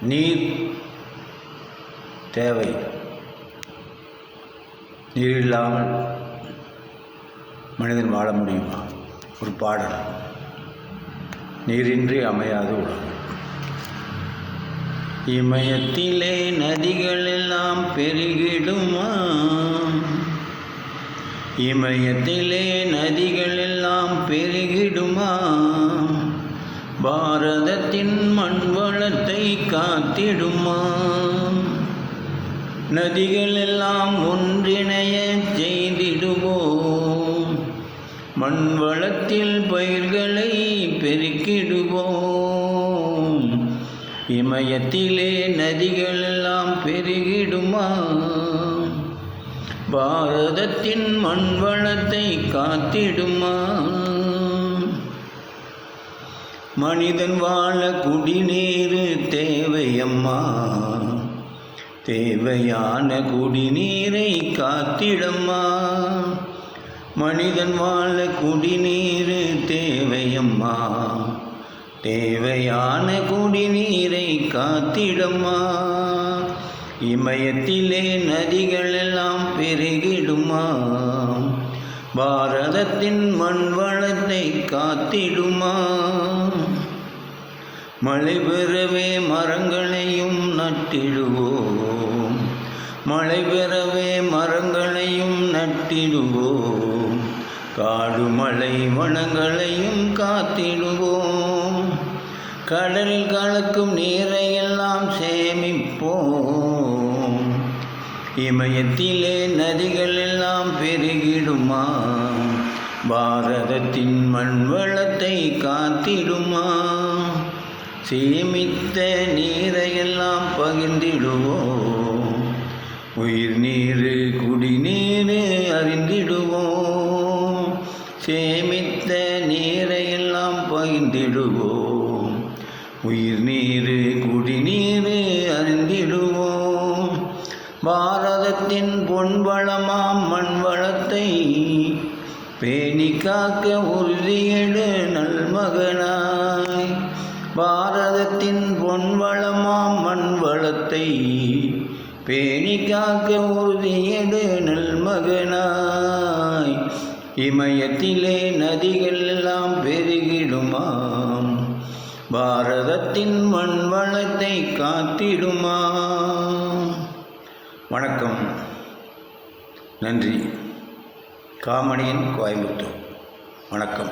நீர் தேவை. நீர் இல்லாமல் மனிதன் வாழ முடியுமா? ஒரு பாடல். நீரின்றி அமையாது உலகம். இமயத்திலே நதிகள் எல்லாம் பெருகிடுமா? இமயத்திலே நதிகள் எல்லாம் பெருகிடுமா? பாரதத்தின் மண் வளத்தை காத்திடுமா? நதிகள் எல்லாம் ஒன்றிணைய செய்திடுவோம். மண் வளத்தில் பயிர்களை பெருக்கிடுவோம். இமயத்திலே நதிகள் எல்லாம் பெருகிடுமா? பாரதத்தின் மண் வளத்தை காத்திடுமா? மனிதன் வாழ குடிநீர் தேவையம்மா. தேவையான குடிநீரை காத்திடம்மா. மனிதன் வாழ குடிநீர் தேவையம்மா. தேவையான குடிநீரை காத்திடம்மா. இமயத்திலே நதிகள் எல்லாம் பெருகிடுமா? பாரதத்தின் மண் வளத்தை காத்திடுமா? மழை பெறவே மரங்களையும் நட்டிடுவோம். மழை பெறவே மரங்களையும் நட்டிடுவோம். காடு மலை வனங்களையும் காத்திடுவோம். கடலில் கலக்கும் நீரையெல்லாம் சேமிப்போம். இமயத்திலே நதிகள் எல்லாம் பெருகிடுமா? பாரதத்தின் மண் வளத்தை காத்திடுமா? சேமித்த நீரையெல்லாம் பகிர்ந்திடுவோம். உயிர் நீர் குடிநீர் அறிந்திடுவோம். சேமித்த நீரையெல்லாம் பகிர்ந்திடுவோம். உயிர் நீர் குடிநீர் அறிந்திடுவோம். பாரதத்தின் பொன்வளமாம் மண் வளத்தை பேணி காக்க உறுதியெடு நல்மகனாய். பாரதத்தின் பொன்வளமாம் மண் வளத்தை பேணி காக்க உறுதியெடு நல்மகனாய். இமயத்திலே நதிகள் எல்லாம் பெருகிடுமா? பாரதத்தின் மண் வளத்தை காத்திடுமா? வணக்கம். நன்றி. காமணியன், கோயம்புத்தூர். வணக்கம்.